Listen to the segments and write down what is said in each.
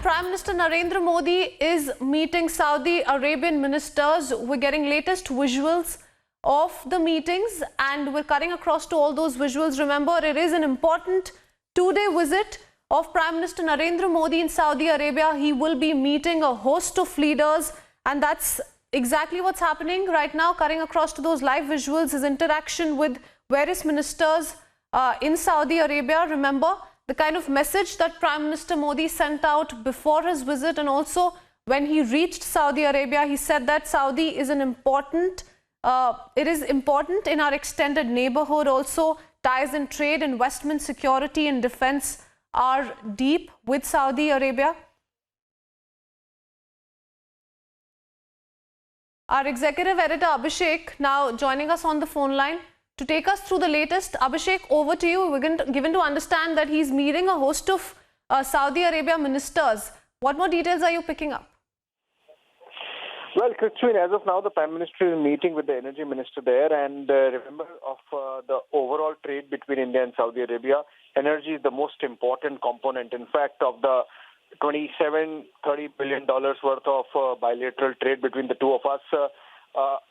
Prime Minister Narendra Modi is meeting Saudi Arabian ministers. We're getting latest visuals of the meetings and we're cutting across to all those visuals. Remember, it is an important two-day visit of Prime Minister Narendra Modi in Saudi Arabia. He will be meeting a host of leaders, and that's exactly what's happening right now. Cutting across to those live visuals, his interaction with various ministers in Saudi Arabia. Remember the kind of message that Prime Minister Modi sent out before his visit, and also when he reached Saudi Arabia, he said that Saudi is an important, it is important in our extended neighborhood. Also, ties in trade, investment, security and defense are deep with Saudi Arabia. Our executive editor Abhishek now joining us on the phone line to take us through the latest. Abhishek, over to you. We're given to understand that he's meeting a host of Saudi Arabia ministers. What more details are you picking up? Well, Christine, as of now, the Prime Minister is meeting with the Energy Minister there. And remember, of the overall trade between India and Saudi Arabia, energy is the most important component. In fact, of the $27-30 billion worth of bilateral trade between the two of us,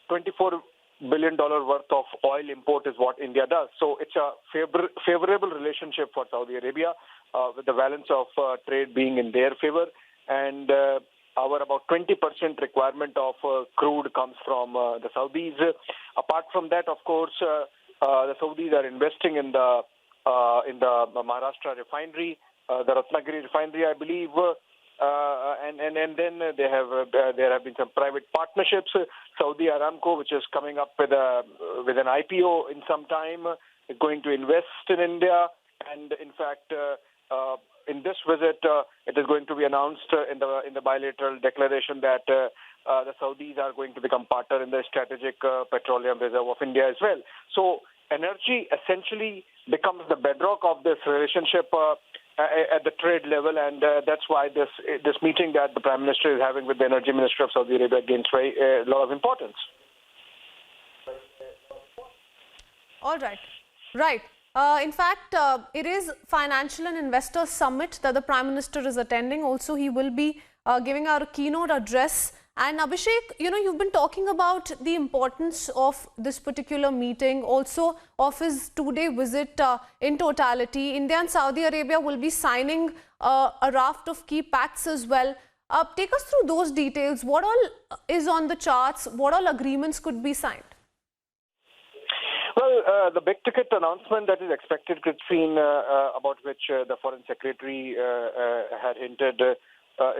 $24 billion worth of oil import is what India does. So it's a favorable relationship for Saudi Arabia, with the balance of trade being in their favor. And our about 20% requirement of crude comes from the Saudis. Apart from that, of course, the Saudis are investing in the Maharashtra refinery, the Ratnagiri refinery, I believe. And then there have been some private partnerships. Saudi Aramco, which is coming up with an IPO in some time, is going to invest in India. And in fact, in this visit, it is going to be announced in the bilateral declaration that the Saudis are going to become partner in the strategic petroleum reserve of India as well. So energy essentially becomes the bedrock of this relationship at the trade level, and that's why this meeting that the Prime Minister is having with the Energy Minister of Saudi Arabia gains a lot of importance. All right. Right. In fact, it is Financial and Investors Summit that the Prime Minister is attending. Also, he will be giving our keynote address. And Abhishek, you've been talking about the importance of this particular meeting, also of his two-day visit in totality. India and Saudi Arabia will be signing a raft of key pacts as well. Take us through those details. What all is on the charts? What all agreements could be signed? Well, the big-ticket announcement that is expected, Christine, about which the Foreign Secretary had hinted,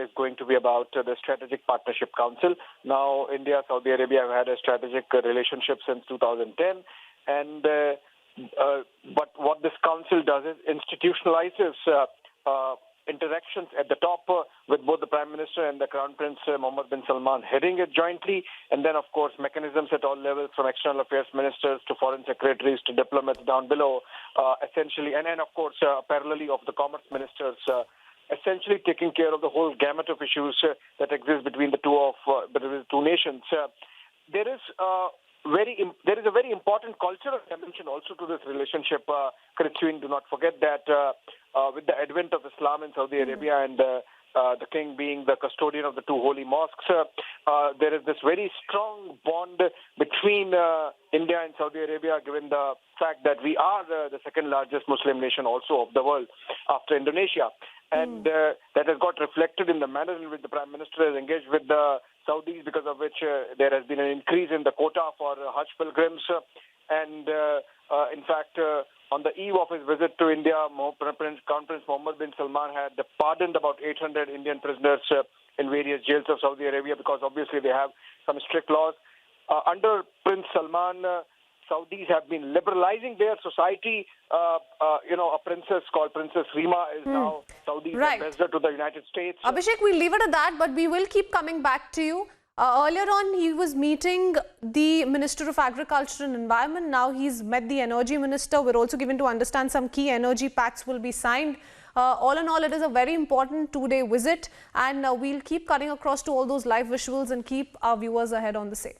is going to be about the Strategic Partnership Council. Now, India, Saudi Arabia have had a strategic relationship since 2010, and but what this council does is institutionalizes interactions at the top with both the Prime Minister and the Crown Prince Mohammed bin Salman heading it jointly, and then of course mechanisms at all levels, from external affairs ministers to foreign secretaries to diplomats down below, essentially, and then of course parallelly of the commerce ministers, essentially taking care of the whole gamut of issues that exist between the two nations. There is a very important cultural dimension also to this relationship. Christine, do not forget that with the advent of Islam in Saudi Arabia and the king being the custodian of the two holy mosques, there is this very strong bond between India and Saudi Arabia, given the fact that we are the second largest Muslim nation also of the world after Indonesia. And that has got reflected in the manner in which the Prime Minister has engaged with the Saudis, because of which there has been an increase in the quota for Hajj pilgrims. And in fact, on the eve of his visit to India, Crown Prince Mohammed bin Salman had pardoned about 800 Indian prisoners in various jails of Saudi Arabia, because obviously they have some strict laws. Under Prince Salman, Saudis have been liberalizing their society. A princess called Princess Rima is now Saudi's ambassador to the United States. Abhishek, we'll leave it at that, but we will keep coming back to you. Earlier on, he was meeting the Minister of Agriculture and Environment. Now he's met the Energy Minister. We're also given to understand some key energy pacts will be signed. All in all, it is a very important two-day visit, and we'll keep cutting across to all those live visuals and keep our viewers ahead on the same.